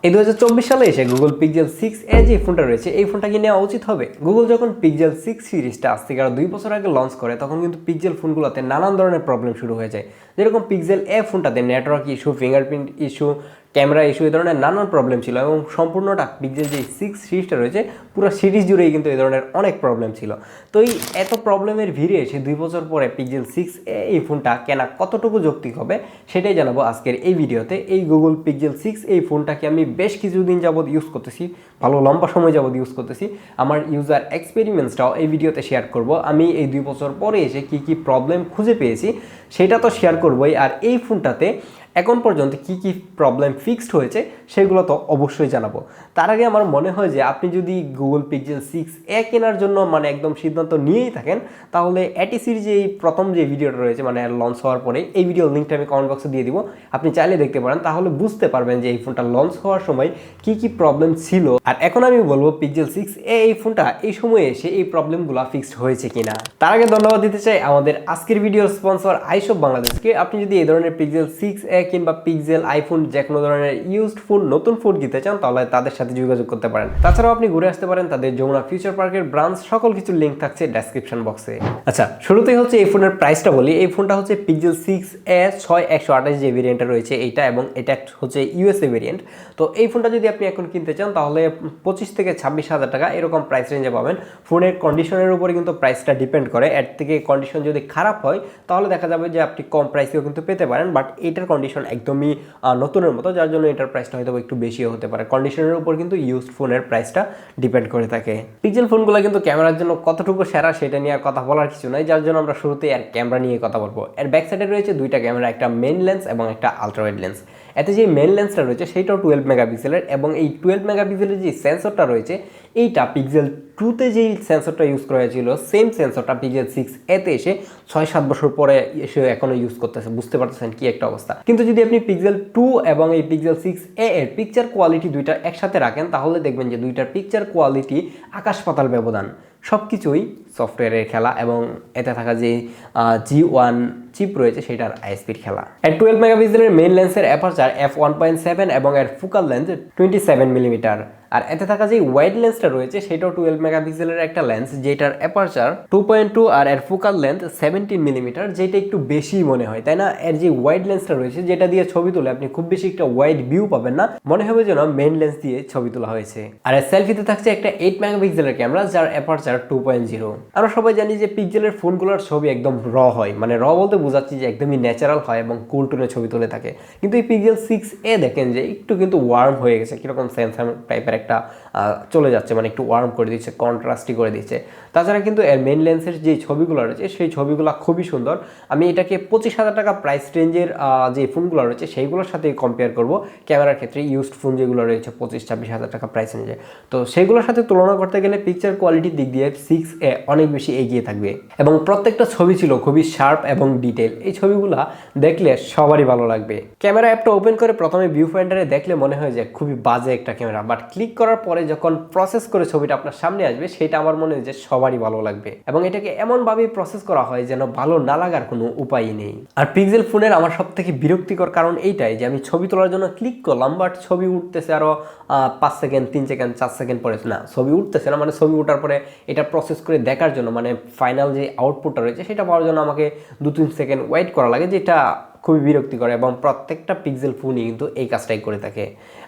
এই 2024 সালে এসে গুগল পিক্সেল 6a যে ফোনটা রয়েছে এই ফোনটা কি নেওয়া উচিত হবে? গুগল যখন পিক্সেল 6 সিরিজটা আজ থেকে আরো 2 বছর আগে লঞ্চ করে তখন কিন্তু পিক্সেল ফোনগুলোতে নানান ধরনের প্রবলেম শুরু হয়ে যায়। যেরকম পিক্সেল এ ফোনটাতে network issue, fingerprint issue, camera issue, এই ধরনের নানান প্রবলেম ছিল এবং সম্পূর্ণটা পিক্সেল যে 6 সিরিজটা রয়েছে পুরো সিরিজ জুড়েই কিন্তু এই ধরনের অনেক প্রবলেম ছিল। তো এই এত প্রবলেমের ভিড়ে এসে 2 বছর পরে পিক্সেল 6a এই ফোনটা কেনা কতটুকু যৌক্তিক হবে সেটাই জানাবো আজকের এই ভিডিওতে। এই গুগল পিক্সেল 6 এই ফোনটাকে আমি বেশ কিছুদিন যাবত ইউজ করতেছি, ভালো লম্বা সময় যাবত ইউজ করতেছি। আমার ইউজার এক্সপেরিমেন্টসটাও এই ভিডিওতে শেয়ার করব। আমি এই 2 বছর পরে এসে কি প্রবলেম খুঁজে পেয়েছি সেটা তো শেয়ার করবই, আর এই ফোনটাতে এখন পর্যন্ত কি প্রবলেম ফিক্সড হয়েছে সেগুলো তো অবশ্যই জানাবো। তার আগে আমার মনে হয় যে আপনি যদি গুগল পিক্সেল 6a কেনার জন্য মানে একদম সিদ্ধান্ত নিয়েই থাকেন তাহলে এটি সিরিজে এই প্রথম যে ভিডিওটা রয়েছে মানে লঞ্চ হওয়ার পরে এই ভিডিওর লিঙ্কটা আমি কমেন্ট বক্সে দিয়ে দিব, আপনি চাইলে দেখতে পারেন। তাহলে বুঝতে পারবেন যে এই ফোনটা লঞ্চ হওয়ার সময় কি প্রবলেম ছিল, আর এখন আমি বলবো পিক্সেল 6a এই ফোনটা এই সময়ে এসে এই প্রবলেমগুলো ফিক্সড হয়েছে কিনা। তার আগে ধন্যবাদ দিতে চাই আমাদের আজকের ভিডিওর স্পন্সর আইশপ বাংলাদেশকে। আপনি যদি এই ধরনের পিক্সেল 6a কিংবা পিক্সেল আইফোন যে কোনো ধরনের ইউজড ফোন নতুন ফোন কিনতে চান তাহলে তাদের সাথে যোগাযোগ করতে পারেন। তাছাড়াও আপনি ঘুরে আসতে পারেন তাদের যমুনা ফিউচার পার্কের ব্রাঞ্চ, সকল কিছুর লিঙ্ক থাকছে ডেসক্রিপশন বক্সে। আচ্ছা, শুরুতেই হচ্ছে এই ফোনের প্রাইসটা বলি। এই ফোনটা হচ্ছে পিক্সেল 6a 6128 যে ভেরিয়েন্টটা রয়েছে এইটা, এবং এটা হচ্ছে ইউএসএ ভেরিয়েন্ট। তো এই ফোনটা যদি আপনি এখন কিনতে চান তাহলে 25 থেকে 26,000 টাকা এরকম প্রাইস রেঞ্জে পাবেন। ফোনের কন্ডিশনের উপরে কিন্তু প্রাইসটা ডিপেন্ড করে। এর থেকে কন্ডিশন যদি খারাপ হয় তাহলে দেখা যাবে যে আপনি কম প্রাইসেও কিন্তু পেতে পারেন, বাট এটার কন্ডিশন একদমই নতুনের মতো, যার জন্য এটার প্রাইসটা হয়তো একটু বেশিও হতে পারে। কন্ডিশনের উপর কিন্তু ইউজড ফোনের প্রাইসটা ডিপেন্ড করে থাকে। পিক্সেল ফোনগুলো কিন্তু ক্যামেরার জন্য কতটুকু সেরা সেটা নিয়ে আর কথা বলার কিছু নাই, যার জন্য আমরা শুরুতেই আর ক্যামেরা নিয়ে কথা বলবো। এর ব্যাক সাইডে রয়েছে দুইটা ক্যামেরা, একটা মেইন লেন্স এবং একটা আলট্রা ওয়াইড লেন্স। এতে যে মেইন লেন্সটা রয়েছে সেইটাও 12 মেগাপিক্সেলের, এবং এই 12 মেগাপিক্সেলের যে সেন্সরটা রয়েছে এইটা পিক্সেল 2তে যেই সেন্সরটা ইউজ করা হয়েছিল সেম সেন্সরটা পিক্সেল 6a-তে এসে 6-7 বছর পরে এসে এখনো ইউজ করতেছে। বুঝতে পারতেছেন কি একটা অবস্থা। কিন্তু যদি আপনি পিক্সেল 2 এবং এই পিক্সেল 6a এর পিকচার কোয়ালিটি দুইটা একসাথে রাখেন তাহলে দেখবেন যে দুইটার পিকচার কোয়ালিটি আকাশ পাতাল ব্যবধান। সব কিছুই সফটওয়্যারের খেলা এবং এতে থাকা যে G1 চিপ রয়েছে সেটার আইএসপির খেলা। এর 12 মেগাপিক্সেলের মেইন লেন্সের অ্যাপারচার f1.7 এবং এর ফোকাল লেন্স 27 মিলিমিটার। আর এতে থাকা যে ওয়াইড লেন্সটা রয়েছে সেটাও 12 মেগাপিক্সেলের একটা লেন্স, যেটার অ্যাপারচার 2.2 আর এর ফোকাল লেন্থ 17 মিলিমিটার, যেটা একটু বেশি মনে হয়, তাই না? এর যে ওয়াইড লেন্সটা রয়েছে যেটা দিয়ে ছবি তুলে আপনি খুব বেশি একটা ওয়াইড ভিউ পাবেন না, মনে হবে যেন মেইন লেন্স দিয়ে ছবি তোলা হয়েছে। আর এর সেলফিতে থাকছে একটা 8 মেগাপিক্সেলের ক্যামেরা যার অ্যাপারচার 2.0। আমরা সবাই জানি যে পিক্সেলের ফোনগুলোর ছবি একদম র হয়, মানে র বলতে বোঝাচ্ছি যে একদমই ন্যাচারাল হয় এবং কুল টুনে ছবি তুলে থাকে। কিন্তু এই পিক্সেল 6a দেখেন যে একটু কিন্তু ওয়ার্ম হয়ে গেছে, কিরকম স্যামসাং টাইপের একটা চলে যাচ্ছে, মানে একটু ওয়ার্ম করে দিচ্ছে, কন্ট্রাস্টি করে দিচ্ছে। তাছাড়া কিন্তু এর মেইন লেন্সের যে ছবিগুলো রয়েছে সেই ছবিগুলো খুবই সুন্দর। আমি এটাকে 25,000 টাকা প্রাইস রেঞ্জের যে ফোনগুলো রয়েছে সেইগুলোর সাথে কম্পেয়ার করব ক্যামেরার ক্ষেত্রে। ইউজড ফোন যেগুলো রয়েছে 25-26,000 টাকা প্রাইস রেঞ্জে, তো সেগুলোর সাথে তুলনা করতে গেলে পিকচার কোয়ালিটির দিক দিয়ে 6a অনেক বেশি এগিয়ে থাকবে। এবং প্রত্যেকটা ছবি ছিল খুবই শার্প এবং ডিটেল। এই ছবিগুলো দেখলে সবারই ভালো লাগবে। ক্যামেরা অ্যাপটা ওপেন করে প্রথমে ভিউ ফাইন্ডারে দেখলে মনে হয় যে খুবই বাজে একটা ক্যামেরা, বাট ক্লিক করার পরে যখন প্রসেস করে ছবিটা আপনার সামনে আসবে সেটা আমার মনে হয় যে সবারই ভালো লাগবে। এবং এটাকে এমনভাবে প্রসেস করা হয় যেন ভালো না লাগার কোনো উপায়ই নেই। আর পিক্সেল ফোনের আমার সব থেকে বিরক্তিকর কারণ এইটাই যে আমি ছবি তোলার জন্য ক্লিক করলাম, বাট ছবি উঠতেছে আরও 5 সেকেন্ড, 3 সেকেন্ড, 4 সেকেন্ড পরে না, ছবি উঠতেছে না। মানে ছবি ওঠার পরে এটা প্রসেস করে দেখার জন্য, মানে ফাইনাল যে আউটপুটটা রয়েছে সেটা পাওয়ার জন্য আমাকে 2-3 সেকেন্ড ওয়েট করা লাগে, যেটা খুবই বিরক্তিকর। এবং প্রত্যেকটা পিক্সেল ফোনই কিন্তু এই কাজটাই করে থাকে।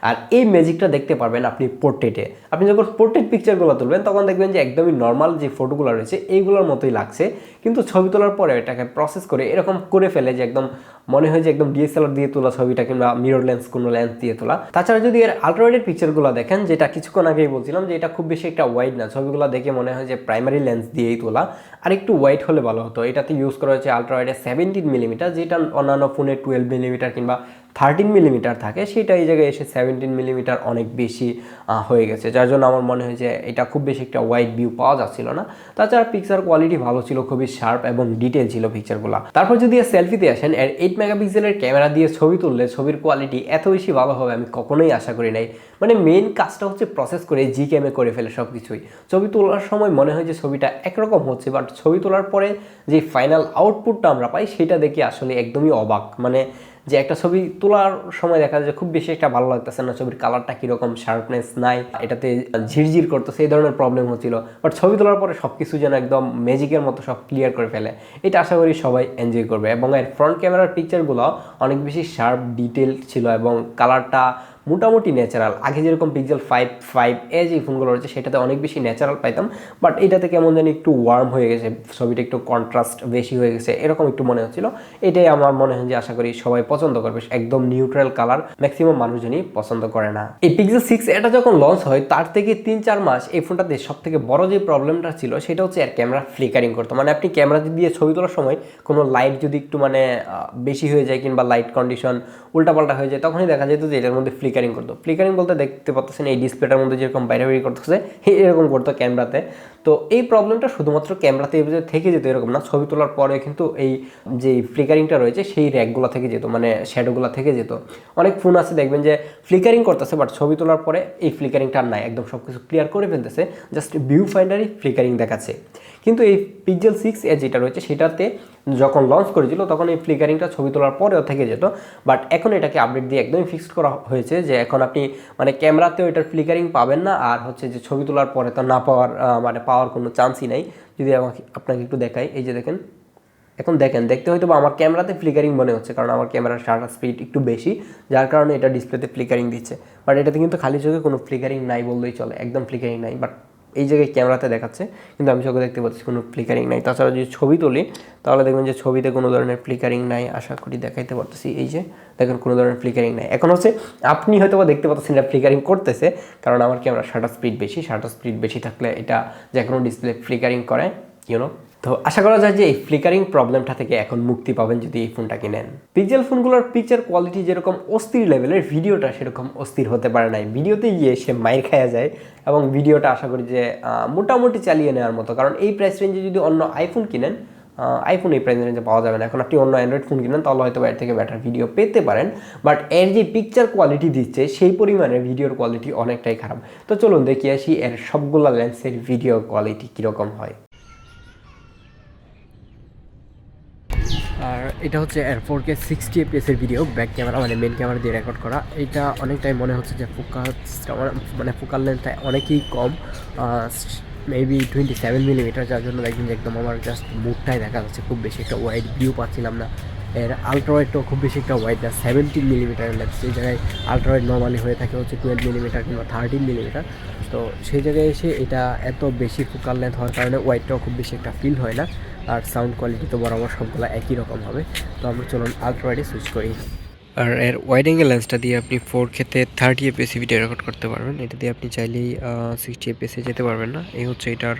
আর এই ম্যাজিকটা দেখতে পারবেন আপনি পোর্ট্রেটে। আপনি যখন পোর্ট্রেট পিকচারগুলো তুলবেন তখন দেখবেন যে একদমই নর্মাল যে ফটোগুলো রয়েছে এইগুলোর মতোই লাগছে, কিন্তু ছবি তোলার পরে এটাকে প্রসেস করে এরকম করে ফেলে যে একদম মনে হয় যে একদম ডিএসএলআর দিয়ে তোলা ছবিটা কিংবা মিরর লেন্স কোনো লেন্স দিয়ে তোলা। তাছাড়া যদি এর আলট্রাওয়াইডের পিকচারগুলো দেখেন, যেটা কিছুক্ষণ আগেই বলছিলাম যে এটা খুব বেশি একটা ওয়াইড না, ছবিগুলো দেখে মনে হয় যে প্রাইমারি লেন্স দিয়েই তোলা। আর একটু ওয়াইড হলে ভালো হতো। এটাতে ইউজ করা হয়েছে আলট্রাওয়াইডে 17 মিলিমিটার, যেটা অন্যান্য ফোনে 12 মিলিমিটার কিংবা 13 মিলিমিটার থাকে, সেটা এই জায়গায় এসে 17 মিলিমিটার অনেক বেশি হয়ে গেছে, যার জন্য আমার মনে হয় যে এটা খুব বেশি একটা ওয়াইড ভিউ পাওয়া যাচ্ছিল না। তাছাড়া পিকচার কোয়ালিটি ভালো ছিল, খুবই শার্প এবং ডিটেল ছিল পিকচারগুলো। তারপর যদি সেলফিতে আসেন, এর 8 মেগাপিক্সেলের ক্যামেরা দিয়ে ছবি তুললে ছবির কোয়ালিটি এত বেশি ভালো হবে আমি কখনোই আশা করি নাই। মানে মেইন কাজটা হচ্ছে প্রসেস করে জি ক্যামে করে ফেলে সব কিছুই। ছবি তোলার সময় মনে হয় যে ছবিটা একরকম হচ্ছে, বাট ছবি তোলার পরে যে ফাইনাল আউটপুটটা আমরা পাই সেটা দেখে আসলে একদমই অবাক। মানে যে একটা ছবি তোলার সময় দেখা যায় খুব বেশি একটা ভালো লাগতেছে না, ছবির কালারটা কীরকম, শার্পনেস নাই, এটাতে ঝিরঝির করতেছে, এই ধরনের প্রবলেম হচ্ছিল। বাট ছবি তোলার পরে সব কিছু যেন একদম ম্যাজিকের মতো সব ক্লিয়ার করে ফেলে, এটা আশা করি সবাই এনজয় করবে। এবং এর ফ্রন্ট ক্যামেরার পিকচারগুলো অনেক বেশি শার্প ডিটেল ছিল এবং কালারটা মোটামুটি ন্যাচারাল। আগে যেরকম পিক্সেল 5 যে ফোনগুলো রয়েছে সেটাতে অনেক বেশি ন্যাচারাল পাইতাম, বাট এটাতে কেমন জানি একটু ওয়ার্ম হয়ে গেছে, ছবিটা একটু কন্ট্রাস্ট বেশি হয়ে গেছে, এরকম একটু মনে হচ্ছিল। এটাই আমার মনে হয় যে আশা করি সবাই পছন্দ করবে। একদম নিউট্রাল কালার ম্যাক্সিমাম মানুষজনই পছন্দ করে না। এই পিক্সেল 6 এটা যখন লঞ্চ হয় তার থেকে 3-4 মাস এই ফোনটাতে সব থেকে বড় যে প্রবলেমটা ছিল সেটা হচ্ছে এর ক্যামেরা ফ্লিকারিং করতো। মানে আপনি ক্যামেরা দিয়ে ছবি তোলার সময় কোনো লাইট যদি একটু মানে বেশি হয়ে যায় কিংবা লাইট কন্ডিশন উল্টাপাল্টা হয়ে যায়, তখনই দেখা যেত যে এটার মধ্যে ফ্লিকারিং করতো। ফ্লিকারিং বলতে দেখতে পাচ্ছেন এই ডিসপ্লেটার মধ্যে যেরকম বাইরে করতেছে এরকম করতো ক্যামেরাতে। তো এই প্রবলেমটা শুধুমাত্র ক্যামেরাতে থেকে যেত এরকম না, ছবি তোলার পরে কিন্তু এই যে ফ্লিকারিংটা রয়েছে সেই র্যাকগুলো থেকে যেত, মানে শ্যাডোগুলো থেকে যেত। অনেক ফোন আছে দেখবেন যে ফ্লিকারিং করতেছে বাট ছবি তোলার পরে এই ফ্লিকারিংটা আর নাই, একদম সব কিছু ক্লিয়ার করে ফেলতেছে, জাস্ট ভিউ ফাইন্ডারই ফ্লিকারিং দেখাচ্ছে। কিন্তু এই পিক্সেল 6 যেটা রয়েছে সেটাতে যখন লঞ্চ করেছিল তখন এই ফ্লিকারিংটা ছবি তোলার পরেও থেকে যেত, বাট এখন এটাকে আপডেট দিয়ে একদমই ফিক্সড করা হয়েছে যে এখন আপনি মানে ক্যামেরাতেও এটার ফ্লিকারিং পাবেন না, আর হচ্ছে যে ছবি তোলার পরে তো না পাওয়ার মানে পাওয়ার কোনো চান্সই নাই। যদি আপনাকে একটু দেখাই, এই যে দেখেন, এখন দেখতে হয়তো বা আমার ক্যামেরাতে ফ্লিকারিং মনে হচ্ছে কারণ আমার ক্যামেরার শাটার স্পিড একটু বেশি, যার কারণে এটা ডিসপ্লেতে ফ্লিকারিং দিচ্ছে। বাট এটাতে কিন্তু খালি চোখে কোনো ফ্লিকারিং নাই বললেই চলে, একদম ফ্লিকারিং নাই। বাট এই জায়গায় ক্যামেরাতে দেখাচ্ছে কিন্তু আমি চোখে দেখতে পাচ্ছি কোনো ফ্লিকারিং নাই। তাছাড়া যদি ছবি তুলি তাহলে দেখবেন যে ছবিতে কোনো ধরনের ফ্লিকারিং নাই, আশা করি দেখাইতে পারতেছি। এই যে দেখেন কোনো ধরনের ফ্লিকারিং নাই। এখন হচ্ছে আপনি হয়তো বা দেখতে পাচ্ছেন এটা ফ্লিকারিং করতেছে কারণ আমার ক্যামেরার শাটার স্পিড বেশি থাকলে এটা যে কোনো ডিসপ্লে ফ্লিকারিং করে, ইউনো। তো আশা করা যায় যে এই ফ্লিকারিং প্রবলেমটা থেকে এখন মুক্তি পাবেন যদি এই ফোনটা কিনেন। পিক্সেল ফোনগুলোর পিকচার কোয়ালিটি যেরকম অস্থির লেভেলের, ভিডিওটা সেরকম অস্থির হতে পারে নাই। ভিডিওতে গিয়ে সে মাইর খাওয়া যায় এবং ভিডিওটা আশা করি যে মোটামুটি চালিয়ে নেওয়ার মতো, কারণ এই প্রাইস রেঞ্জে যদি অন্য আইফোন কিনেন, আইফোন এই প্রাইস রেঞ্জে পাওয়া যাবে না। এখন আপনি অন্য অ্যান্ড্রয়েড ফোন কিনেন তাহলে হয়তো এর থেকে বেটার ভিডিও পেতে পারেন, বাট এর যে পিকচার কোয়ালিটি দিচ্ছে সেই পরিমাণে ভিডিওর কোয়ালিটি অনেকটাই খারাপ। তো চলুন দেখি আসি এর সবগুলো লেন্সের ভিডিও কোয়ালিটি কীরকম হয়। আর এটা হচ্ছে এর 4K 60 fps এর ভিডিও, ব্যাক ক্যামেরা মানে মেন ক্যামেরা দিয়ে রেকর্ড করা। এটা অনেকটাই মনে হচ্ছে যে ফোকাসটা মানে ফোকাল লেন্থটা অনেকই কম, মেবি 27 মিলিমিটার, যার জন্য দেখবেন যে একদম আমার জাস্ট মুখটাই দেখা যাচ্ছে, খুব বেশি একটা ওয়াইড ভিউ পাচ্ছিলাম না। এর আলট্রাওয়াইডটাও খুব বেশি একটা ওয়াইড না, 17 মিলিমিটারের লেন্স, সেই জায়গায় আলট্রাওয়াইড নর্মালি হয়ে থাকে হচ্ছে 12 মিলিমিটার কিংবা 13 মিলিমিটার। তো সেই জায়গায় এসে এটা এত বেশি ফোকাল লেন্থ হওয়ার কারণে ওয়াইডটাও খুব বেশি একটা ফিল হয় না, আর সাউন্ড কোয়ালিটি তো বরাবর সবগুলো একই রকম হবে। তো আমরা চলুন আলট্রাওয়াইডে সুইচ করি। আর এর ওয়াইড অ্যাঙ্গেল লেন্সটা দিয়ে আপনি 4K-তে 30 fps ভিডিও রেকর্ড করতে পারবেন। এটা দিয়ে আপনি চাইলেই 60 fps যেতে পারবেন না। এই হচ্ছে এটার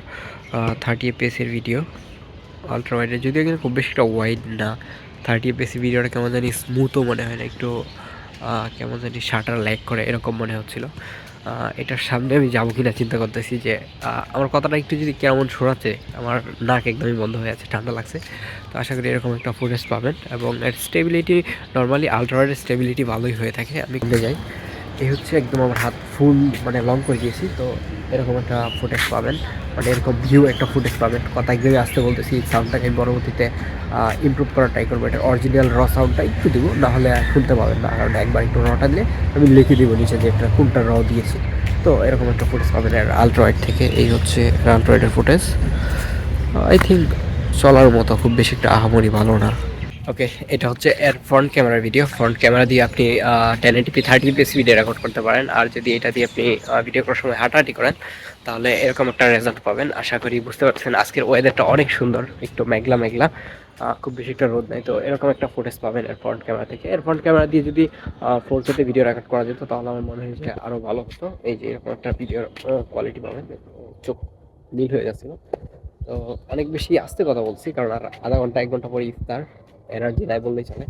30 fps এর ভিডিও আলট্রা ওয়াইডে, যদিও কিন্তু খুব বেশি একটা ওয়াইড না। 30 fps ভিডিওটা কেমন জানি স্মুথও মনে হয় না, একটু কেমন জানি শাটার ল্যাগ করে এরকম মনে হচ্ছিলো। এটার সামনে আমি যাবো কিনা চিন্তা করতেছি যে আমার কথাটা একটু যদি কেমন শোনাচ্ছে, আমার নাক একদমই বন্ধ হয়ে আছে, ঠান্ডা লাগছে। তো আশা করি এরকম একটা ফুটেজ পাবেন। এবং এর স্টেবিলিটি নর্মালি আলট্রাওয়াইডের স্টেবিলিটি ভালোই হয়ে থাকে। আমি কিনতে যাই, এই হচ্ছে একদম আমার হাত ফুল মানে লং করে দিয়েছি, তো এরকম একটা ফুটেজ পাবেন, মানে এরকম ভিউ একটা ফুটেজ পাবেন। কথা একদমই আসতে বলতেছি, সাউন্ডটাকে আমি পরবর্তীতে ইমপ্রুভ করার ট্রাই করবো। এটার অরিজিনাল র সাউন্ডটা একটু দিব, নাহলে শুনতে পাবেন না, কারণ একবার একটু রটা দিলে আমি লিখে দিব নিচে যে এটা কোনটা র দিয়েছি। তো এরকম একটা ফুটেজ পাবেন এর আলট্রাওয়াইড থেকে। এই হচ্ছে আলট্রাওয়াইডের ফুটেজ, আই থিঙ্ক চলার মতো, খুব বেশি একটা আহামরি ভালো না। ওকে, এটা হচ্ছে এর ফ্রন্ট ক্যামেরার ভিডিও। ফ্রন্ট ক্যামেরা দিয়ে আপনি 1080p 30 fps ভিডিও রেকর্ড করতে পারেন, আর যদি এটা দিয়ে আপনি ভিডিও করার সময় হাঁটাহাঁটি করেন তাহলে এরকম একটা রেজাল্ট পাবেন। আশা করি বুঝতে পারছেন আজকের ওয়েদারটা অনেক সুন্দর, একটু মেঘলা মেঘলা, খুব বেশি একটা রোদ নাই। তো এরকম একটা ফুটেজ পাবেন এর ফ্রন্ট ক্যামেরা থেকে। এর ফ্রন্ট ক্যামেরা দিয়ে যদি 4K-তে ভিডিও রেকর্ড করা যেত তাহলে আমার মনে হয় যে আরও ভালো হতো। এই যে এরকম একটা ভিডিওর কোয়ালিটি পাবেন, চোখ নীল হয়ে যাচ্ছিল। তো অনেক বেশি আস্তে কথা বলছি কারণ আর আধা ঘন্টা 1 ঘন্টা পরে ইফতার, এনার্জি নাই বললেই চলে।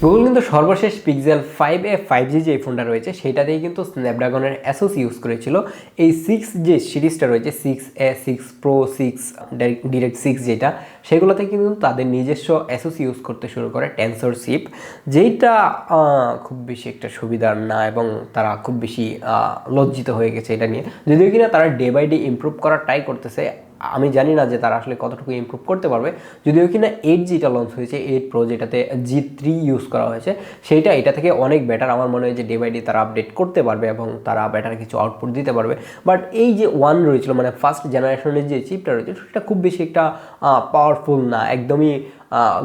গুগল কিন্তু সর্বশেষ পিক্সেল 5a 5G যে ফোনটা রয়েছে সেটাতেই কিন্তু স্ন্যাপড্রাগনের অ্যাসোস ইউজ করেছিল। এই 6 যে সিরিজটা রয়েছে 6a 6 Pro 6 ডিরেক্ট 6 যেটা, সেগুলোতে কিন্তু তাদের নিজস্ব অ্যাসোস ইউজ করতে শুরু করে টেনসর চিপ, যেইটা খুব বেশি একটা সুবিধার না এবং তারা খুব বেশি লজ্জিত হয়ে গেছে এটা নিয়ে। যদিও কিনা তারা ডে বাই ডে ইমপ্রুভ করার ট্রাই করতেছে, আমি জানি না যে তারা আসলে কতটুকু ইমপ্রুভ করতে পারবে। যদিও কিনা 8Gটা লঞ্চ হয়েছে, 8 Pro যেটাতে G3 ইউজ করা হয়েছে, সেইটা এটা থেকে অনেক বেটার। আমার মনে হয় যে ডে বাই ডে তারা আপডেট করতে পারবে এবং তারা বেটার কিছু আউটপুট দিতে পারবে। বাট এই যে ওয়ান রয়েছিল মানে ফার্স্ট জেনারেশনের যে চিপটা রয়েছে সেটা খুব বেশি একটা পাওয়ারফুল না, একদমই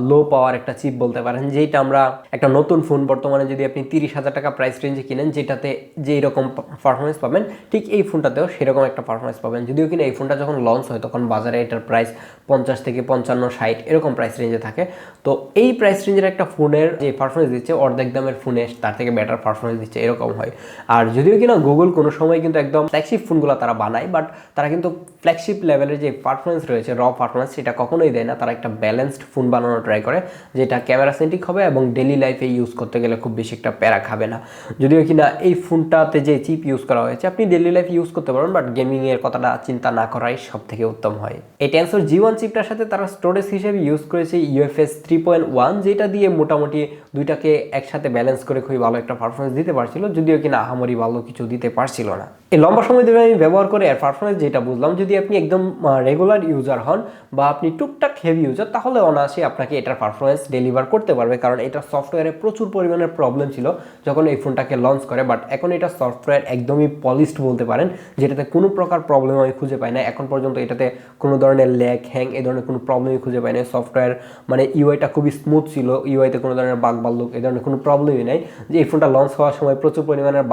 লো পাওয়ার একটা চিপ বলতে পারেন, যেটা আমরা একটা নতুন ফোন বর্তমানে যদি আপনি 30,000 টাকা প্রাইস রেঞ্জে কিনেন যেটাতে যেই রকম পারফরমেন্স পাবেন ঠিক এই ফোনটাতেও সেরকম একটা পারফরমেন্স পাবেন। যদিও কিনা এই ফোনটা যখন লঞ্চ হয় তখন বাজারে এটার প্রাইস 50 থেকে 55, 60 এরকম প্রাইস রেঞ্জে থাকে। তো এই প্রাইস রেঞ্জের একটা ফোনের যে পারফরমেন্স দিচ্ছে অর্ধেক দামের ফোনে তার থেকে বেটার পারফরমেন্স দিচ্ছে এরকম হয়। আর যদিও কিনা গুগল কোনো সময় কিন্তু একদম ফ্ল্যাগশিপ ফোনগুলো তারা বানায়, বাট তারা কিন্তু ফ্ল্যাগশিপ লেভেলের যে পারফরমেন্স রয়েছে র পারফরমেন্স সেটা কখনোই দেয় না। তারা একটা ব্যালেন্সড ফোন বানানোর ট্রাই করে যেটা ক্যামেরা সেন্ট্রিক হবে এবং ডেলি লাইফে ইউজ করতে গেলে খুব বেশি একটা প্যারা খাবে না। যদিও কিনা এই ফোনটাতে যে চিপ ইউজ করা হয়েছে আপনি ডেলি লাইফে ইউজ করতে পারেন, বাট গেমিংয়ের কথাটা চিন্তা না করাই সব থেকে উত্তম হয়। এই টেনসর G1 চিপটার সাথে তারা স্টোরেজ হিসেবে ইউজ করেছে UFS 3.1, যেটা দিয়ে মোটামুটি দুইটাকে একসাথে ব্যালেন্স করে খুবই ভালো একটা পারফরমেন্স দিতে পারছিল, যদিও কিনা আহামরি ভালো কিছু দিতে পারছিল না। এই লম্বা সময় ধরে আমি ব্যবহার করে এর পারফরমেন্স যেটা বুঝলাম, যদি আপনি একদম রেগুলার ইউজার হন বা আপনি টুকটাক হেভি ইউজার তাহলে অনায়াসে আপনাকে এটার পারফরমেন্স ডেলিভার করতে পারবে, কারণ এটা সফটওয়্যারে প্রচুর পরিমাণের প্রবলেম ছিল যখন এই ফোনটাকে লঞ্চ করে। বাট এখন এটা সফটওয়্যার একদমই পলিশড বলতে পারেন, যেটাতে কোনো প্রকার প্রবলেম আমি খুঁজে পাই না এখন পর্যন্ত। এটাতে কোনো ধরনের ল্যাগ হ্যাং এই ধরনের কোনো প্রবলেমই খুঁজে পাই না। সফটওয়্যার মানে ইউআইটা খুবই স্মুথ ছিল, ইউআইতে কোনো ধরনের বাগ বাল্লুক এই ধরনের কোনো প্রবলেমই নাই। যে এই ফোনটা লঞ্চ হওয়ার সময় প্রচুর পরিমাণের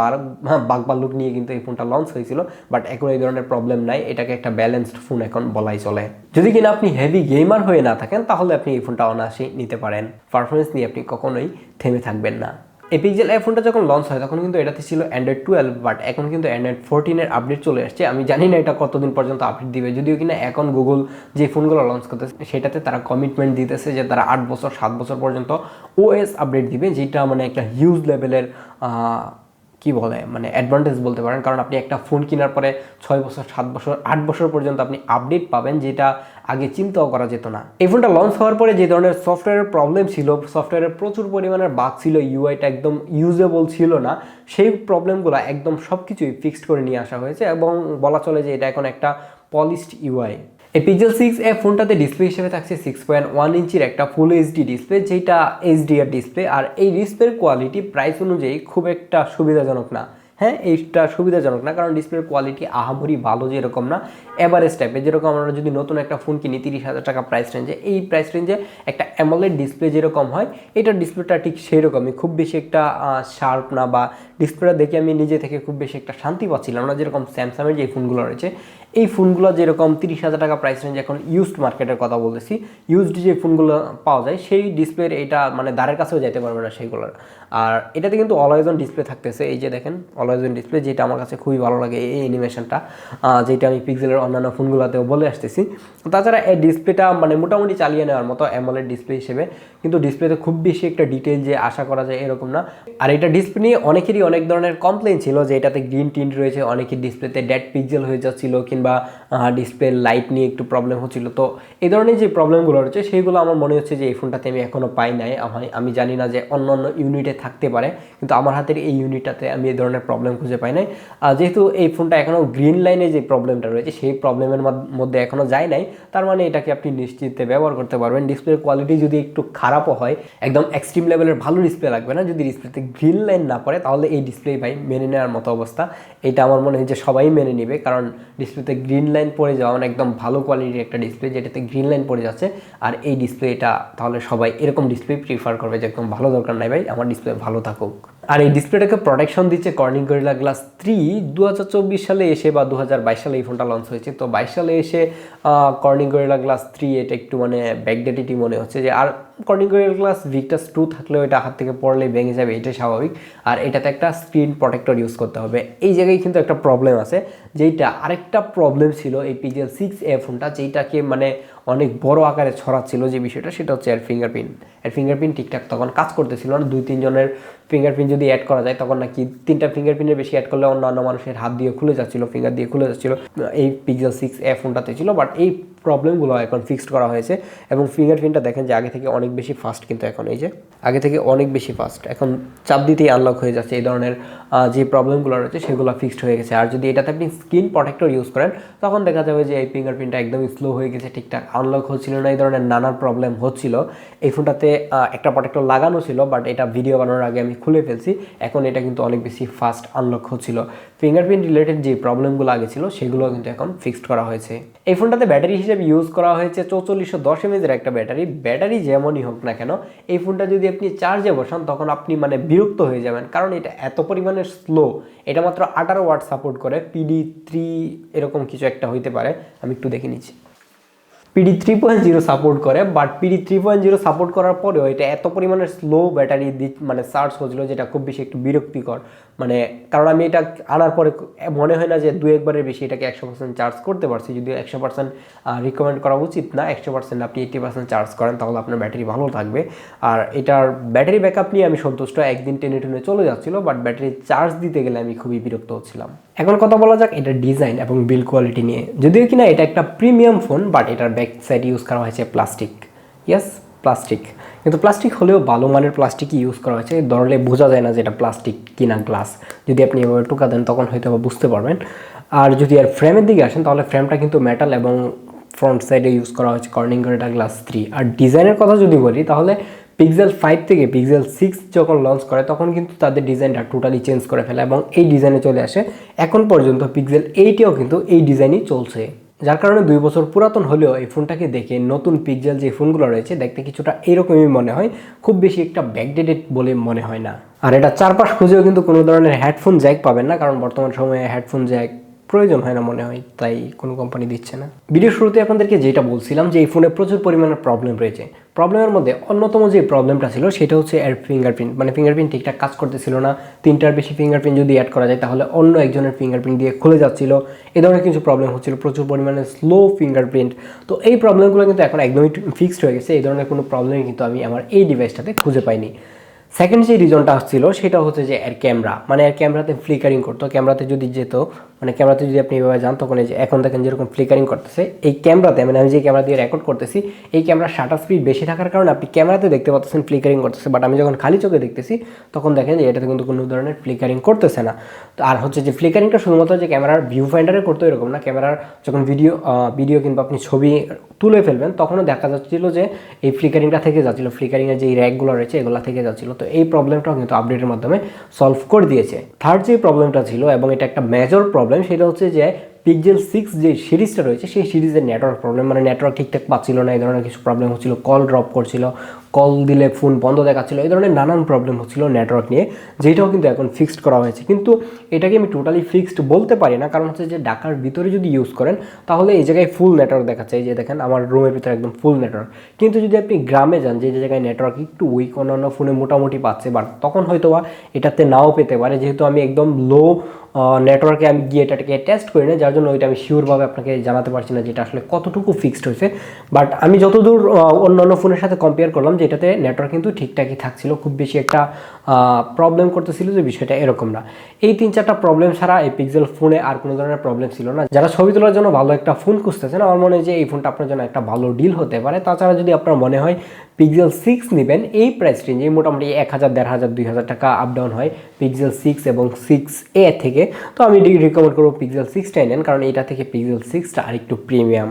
বাগ বাল্লুক নিয়ে কিন্তু এই ফোনটা লঞ্চ হয়েছিল, বাট এখন এই ধরনের প্রবলেম নাই। এটাকে একটা ব্যালেন্সড ফোন এখন বলাই চলে। যদি কিনা আপনি হেভি গেমার হয়ে না থাকেন তাহলে আপনি এই ফোনটা অনায়াসে নিতে পারেন। পারফরমেন্স নিয়ে আপনি কখনোই থেমে থাকবেন না। এই পিক্সেল এই ফোনটা যখন লঞ্চ হয় তখন কিন্তু এটাতে ছিল Android 12, বাট এখন কিন্তু Android 14 আপডেট চলে আসছে। আমি জানি না এটা কতদিন পর্যন্ত আপডেট দিবে, যদিও কিনা এখন গুগল যে ফোনগুলো লঞ্চ করতেছে সেটাতে তারা কমিটমেন্ট দিতেছে যে তারা 8 বছর 7 বছর পর্যন্ত OS আপডেট দিবে, যেটা মানে একটা হিউজ লেভেলের কি বলে মানে অ্যাডভান্টেজ বলতে পারেন। কারণ আপনি একটা ফোন কেনার পরে 6 বছর 7 বছর 8 বছর পর্যন্ত আপনি আপডেট পাবেন, যেটা আগে চিন্তাও করা যেত না। এই ফোনটা লঞ্চ হওয়ার পরে যে ধরনের সফটওয়্যারের প্রবলেম ছিল, সফটওয়্যারের প্রচুর পরিমাণের বাগ ছিল, ইউআইটা একদম ইউজেবল ছিল না, সেই প্রবলেমগুলো একদম সব কিছুই ফিক্সড করে নিয়ে আসা হয়েছে এবং বলা চলে যে এটা এখন একটা পলিশড ইউআই। এই পিক্সেল 6 ফোনটাতে ডিসপ্লে হিসেবে থাকছে 6.1 ইঞ্চির একটা ফুল এইচডি ডিসপ্লে, যেটা এইচডিআর ডিসপ্লে। আর এই ডিসপ্লের কোয়ালিটি প্রাইস অনুযায়ী খুব একটা সুবিধাজনক না। হ্যাঁ, এইটা সুবিধাজনক না কারণ ডিসপ্লের কোয়ালিটি আহামরি ভালো যেরকম না, এভারেজ টাইপের। যেরকম আমরা যদি নতুন একটা ফোন কিনি 30,000 টাকা প্রাইস রেঞ্জে, এই প্রাইস রেঞ্জে একটা অ্যামোলেড ডিসপ্লে যেরকম হয় এটার ডিসপ্লেটা ঠিক সেই রকমই, খুব বেশি একটা শার্প না, বা ডিসপ্লেটা দেখে আমি নিজে থেকে খুব বেশি একটা শান্তি পাচ্ছিলাম না। যেরকম স্যামসাংয়ের যে ফোনগুলো রয়েছে এই ফোনগুলো যেরকম 30,000 টাকা প্রাইস রেঞ্জে, এখন ইউজড মার্কেটের কথা বলতেছি, ইউজড যে ফোনগুলো পাওয়া যায় সেই ডিসপ্লের এটা মানে দাঁড়ের কাছেও যেতে পারবে না সেইগুলোর। আর এটাতে কিন্তু অলওয়েজ অন ডিসপ্লে থাকতেছে, এই যে দেখেন অলওয়েজ অন ডিসপ্লে, যেটা আমার কাছে খুবই ভালো লাগে এই অ্যানিমেশনটা, যেটা আমি পিক্সেলের অন্যান্য ফোনগুলোতেও বলে আসতেছি। তাছাড়া এই ডিসপ্লেটা মানে মোটামুটি চালিয়ে নেওয়ার মতো অ্যামোলেড ডিসপ্লে হিসেবে, কিন্তু ডিসপ্লেতে খুব বেশি একটা ডিটেল যে আশা করা যায় এরকম না। আর এটা ডিসপ্লে নিয়ে অনেকেরই অনেক ধরনের কমপ্লেন ছিল যে এটাতে গ্রিন টিন্ট রয়েছে, অনেকের ডিসপ্লেতে ডেড পিক্সেল হয়ে যাচ্ছিল, কিংবা ডিসপ্লে লাইট নিয়ে একটু প্রবলেম হচ্ছিল। তো এই ধরনের যে প্রবলেমগুলো রয়েছে সেইগুলো আমার মনে হচ্ছে যে এই ফোনটাতে আমি এখনও পাই নাই। আমি জানি না যে অন্য অন্য ইউনিটে থাকতে পারে, কিন্তু আমার হাতের এই ইউনিটটাতে আমি এই ধরনের প্রবলেম খুঁজে পাই নাই। যেহেতু এই ফোনটা এখনও গ্রিন লাইনে যে প্রবলেমটা রয়েছে সেই প্রবলেমের মধ্যে এখনও যায় নাই, তার মানে এটাকে আপনি নিশ্চিন্তে ব্যবহার করতে পারবেন। ডিসপ্লের কোয়ালিটি যদি একটু খারাপও হয়, একদম এক্সট্রিম লেভেলের ভালো ডিসপ্লে লাগবে না, যদি ডিসপ্লেতে গ্রিন লাইন না পড়ে তাহলে এই ডিসপ্লে ভাই মেনে নেওয়ার মতো অবস্থা। এটা আমার মনে হয় যে সবাই মেনে নেবে, কারণ ডিসপ্লেতে গ্রিন লাইন পড়ে যাওয়া মানে একদম ভালো কোয়ালিটির একটা ডিসপ্লে যেটাতে গ্রিন লাইন পড়ে যাচ্ছে, আর এই ডিসপ্লেটা তাহলে সবাই এরকম ডিসপ্লে প্রিফার করবে যে একদম ভালো দরকার নাই ভাই, আমার ডিসপ্লে ভালো থাকুক। আর এই ডিসপ্লেটাকে প্রোটেকশন দিচ্ছে কর্নিং গরিলা গ্লাস 3। 2024 সালে এসে বা 2022 সালে এই ফোনটা লঞ্চ হয়েছে, তো 22 সালে এসে কর্নিং গরিলা গ্লাস 3 এটা একটু মানে ব্যাকডেটেডই মনে হচ্ছে। যে আর কর্নিং গরিলা গ্লাস ভিক্টাস 2 থাকলেও এটা হাত থেকে পড়লে ভেঙে যাবে, এটাই স্বাভাবিক। আর এটাতে একটা স্ক্রিন প্রোটেক্টর ইউজ করতে হবে, এই জায়গায় কিন্তু একটা প্রবলেম আছে। যেইটা আরেকটা প্রবলেম ছিল এই পিক্সেল 6a ফোনটা, যেইটাকে মানে অনেক বড় আকারে ছড়াচ্ছিল যে বিষয়টা, সেটা হচ্ছে এর ফিঙ্গারপ্রিন্ট ঠিকঠাক তখন কাজ করতেছিল না। 2-3 জনের ফিঙ্গারপ্রিন্ট যদি অ্যাড করা যায় তখন নাকি 3টা ফিঙ্গারপ্রিন্টের বেশি অ্যাড করলে অন্যান্য মানুষের হাত দিয়ে খুলে যাচ্ছিল, ফিঙ্গার দিয়ে খুলে যাচ্ছিল, এই পিক্সেল 6a ফোনটাতে ছিল। বাট এই প্রবলেমগুলো এখন ফিক্সড করা হয়েছে এবং ফিঙ্গারপ্রিন্টটা দেখেন যে আগে থেকে অনেক বেশি ফাস্ট, কিন্তু এখন এই যে আগে থেকে অনেক বেশি ফাস্ট, এখন চাপ দিতেই আনলক হয়ে যাচ্ছে। এই ধরনের যে প্রবলেমগুলো রয়েছে সেগুলো ফিক্সড হয়ে গেছে। আর যদি এটাতে আপনি স্ক্রিন প্রোটেক্টর ইউজ করেন তখন দেখা যাবে যে এই ফিঙ্গারপ্রিন্টটা একদমই স্লো হয়ে গেছে, ঠিকঠাক আনলক হচ্ছিল না, এই ধরনের নানান প্রবলেম হচ্ছিল। এই ফোনটাতে একটা প্রোটেক্টর লাগানো ছিল, বাট এটা ভিডিও বানানোর আগে আমি খুলে ফেলছি, এখন এটা কিন্তু অনেক বেশি ফাস্ট আনলক হচ্ছিল। ফিঙ্গারপ্রিন্ট রিলেটেড যে প্রবলেমগুলো আগে ছিল সেগুলো কিন্তু এখন ফিক্সড করা হয়েছে। এই ফোনটাতে ব্যাটারি হিসেবে ইউজ করা হয়েছে 4410 mAh একটা ব্যাটারি যেমনই হোক না কেন এই ফোনটা যদি আপনি চার্জে বসান তখন আপনি মানে বিরক্ত হয়ে যাবেন, কারণ এটা এত পরিমাণে স্লো। এটা মাত্র 18 ওয়াট সাপোর্ট করে, PD3 এরকম কিছু একটা হইতে পারে, আমি একটু দেখে নিচ্ছি। PD 3.0 সাপোর্ট করে, বাট PD 3.0 সাপোর্ট করার পরেও এটা এত পরিমাণে স্লো ব্যাটারি মানে চার্জ হচ্ছিল যেটা খুব বেশি একটু বিরক্তিকর। মানে কারণ আমি এটা আনার পরে মনে হয় না যে 2-1 বেশি এটাকে 100% চার্জ করতে পারছি, যদিও 100% রিকমেন্ড করা উচিত না। 100% আপনি 80% চার্জ করেন তাহলে আপনার ব্যাটারি ভালো থাকবে। আর এটার ব্যাটারি ব্যাকআপ নিয়ে আমি সন্তুষ্ট, একদিন টেনে টেনে চলে যাচ্ছিলো, বাট ব্যাটারি চার্জ দিতে গেলে আমি খুবই বিরক্ত হচ্ছিলাম। এখন কথা বলা যাক এটার ডিজাইন এবং বিল্ড কোয়ালিটি নিয়ে। যদিও কিনা এটা একটা প্রিমিয়াম ফোন, বাট এটার ব্যাক সাইড ইউজ করা হয়েছে প্লাস্টিক। ইয়েস, প্লাস্টিক, কিন্তু প্লাস্টিক হলেও ভালো মানের প্লাস্টিকই ইউজ করা হয়েছে, ধরলে বোঝা যায় না যে এটা প্লাস্টিক কিনা গ্লাস। যদি আপনি এভাবে টোকা দেন তখন হয়তো বুঝতে পারবেন। আর যদি আর ফ্রেমের দিকে আসেন তাহলে ফ্রেমটা কিন্তু মেটাল এবং ফ্রন্ট সাইডে ইউজ করা হয়েছে কর্নিংয়ের এটা গ্লাস 3। আর ডিজাইনের কথা যদি বলি তাহলে পিক্সেল 5 থেকে পিক্সেল 6 যখন লঞ্চ করে তখন কিন্তু তাদের ডিজাইনটা টোটালি চেঞ্জ করে ফেলে এবং এই ডিজাইনে চলে আসে। এখন পর্যন্ত পিক্সেল 8এও কিন্তু এই ডিজাইনই চলছে, যার কারণে 2 বছর পুরাতন হলেও এই ফোনটাকে দেখে নতুন পিক্সেল যে ফোনগুলো রয়েছে দেখতে কিছুটা এরকমই মনে হয়, খুব বেশি একটা ব্যাকডেটেড বলে মনে হয় না। আর এটা চারপাশ খুঁজেও কিন্তু কোনো ধরনের হেডফোন জ্যাক পাবেন না, কারণ বর্তমান সময়ে হেডফোন জ্যাক প্রয়োজন হয় না মনে হয়, তাই কোনো কোম্পানি দিচ্ছে না। ভিডিও শুরুতে আপনাদেরকে যেটা বলছিলাম যে এই ফোনে প্রচুর পরিমাণে প্রবলেম রয়েছে। প্রবলেমের মধ্যে অন্যতম যে প্রবলেমটা ছিল সেটা হচ্ছে এর ফিঙ্গারপ্রিন্ট, মানে ফিঙ্গারপ্রিন্ট ঠিকঠাক কাজ করতেছিল না। 3টার বেশি ফিঙ্গারপ্রিন্ট যদি অ্যাড করা যায় তাহলে অন্য একজনের ফিঙ্গারপ্রিন্ট দিয়ে খুলে যাচ্ছিল, এই ধরনের কিছু প্রবলেম হচ্ছিল, প্রচুর পরিমাণে স্লো ফিঙ্গারপ্রিন্ট। তো এই প্রবলেমগুলো কিন্তু এখন একদমই ফিক্সড হয়ে গেছে, এই ধরনের কোনো প্রবলেমই কিন্তু আমি আমার এই ডিভাইসটাতে খুঁজে পাইনি। সেকেন্ড যে রিজনটা আসছিল সেটা হচ্ছে যে এর ক্যামেরা, মানে এর ক্যামেরাতে ফ্লিকারিং করতো। ক্যামেরাতে যদি যেত, মানে ক্যামেরাতে যদি আপনি এভাবে যান তখন এই যে এখন দেখেন যেরকম ফ্লিকারিং করতেছে, এই ক্যামেরাতে মানে আমি যে ক্যামেরা দিয়ে রেকর্ড করতেছি এই ক্যামেরার শাটার স্পিড বেশি থাকার কারণে আপনি ক্যামেরাতে দেখতে পাচ্ছেন ফ্লিকারিং করতেছে, বাট আমি যখন খালি চোখে দেখতেছি তখন দেখেন যে এটাতে কিন্তু কোনো ধরনের ফ্লিকারিং করতেছে না। তো আর হচ্ছে যে ফ্লিকারিংটা শুধুমাত্র যে ক্যামেরার ভিউ ফাইন্ডারে করতো এরকম না, ক্যামেরার যখন ভিডিও কিংবা আপনি ছবি তুলে ফেলবেন তখনও দেখা যাচ্ছিল যে এই ফ্লিকারিংটা থেকে যাচ্ছিল, ফ্লিকারিংয়ের যে র্যাকগুলো রয়েছে এগুলো থেকে যাচ্ছিল। তো এই প্রবলেমটাও কিন্তু আপডেটের মাধ্যমে সলভ করে দিয়েছে। থার্ড যে প্রবলেমটা ছিল এবং এটা একটা মেজর প্রবলেম সেটা হচ্ছে যে পিক্সেল 6 যে সিরিজটা রয়েছে সেই সিরিজের নেটওয়ার্ক প্রবলেম, মানে নেটওয়ার্ক ঠিকঠাক পাচ্ছিল না, এই ধরনের কিছু প্রবলেম হচ্ছিল, কল ড্রপ করছিল, কল দিলে ফোন বন্ধ দেখাচ্ছিল, এই ধরনের নানান প্রবলেম হচ্ছিল নেটওয়ার্ক নিয়ে, যেটাও কিন্তু এখন ফিক্সড করা হয়েছে। কিন্তু এটাকে আমি টোটালি ফিক্সড বলতে পারি না, কারণ হচ্ছে যে ঢাকার ভিতরে যদি ইউজ করেন তাহলে এই জায়গায় ফুল নেটওয়ার্ক দেখাচ্ছে, এই যে দেখেন আমার রুমের ভিতরে একদম ফুল নেটওয়ার্ক। কিন্তু যদি আপনি গ্রামে যান যে জায়গায় নেটওয়ার্ক একটু উইক, অন্যান্য ফোনে মোটামুটি পাচ্ছে, বাট তখন হয়তো এটাতে নাও পেতে পারে, যেহেতু আমি একদম লো নেটওয়ার্কে আমি গিয়ে এটাকে টেস্ট করি না, যার জন্য ওইটা আমি শিওরভাবে আপনাকে জানাতে পারছি না যেটা আসলে কতটুকু ফিক্সড হয়েছে। বাট আমি যতদূর অন্যান্য ফোনের সাথে কম্পেয়ার করলাম যে এটাতে নেটওয়ার্ক কিন্তু ঠিকঠাকই থাকছিল, খুব বেশি একটা প্রবলেম করতেছিল যে বিষয়টা এরকম না। এই 3-4টা প্রবলেম ছাড়া এই পিক্সেল ফোনে আর কোনো ধরনের প্রবলেম ছিল না। যারা ছবি তোলার জন্য ভালো একটা ফোন খুঁজতেছেন আমার মনে হয় যে এই ফোনটা আপনার জন্য একটা ভালো ডিল হতে পারে। তাছাড়া যদি আপনার মনে হয় পিক্সেল 6 নেবেন এই প্রাইস রেঞ্জে, মোটামুটি 1000, 1500, 2000 টাকা আপ ডাউন হয় পিক্সেল 6 এবং 6a থেকে, তো আমি রিকমেন্ড করবো পিক্সেল 6টাই নেন, কারণ এটা থেকে পিক্সেল 6টা আর একটু প্রিমিয়াম।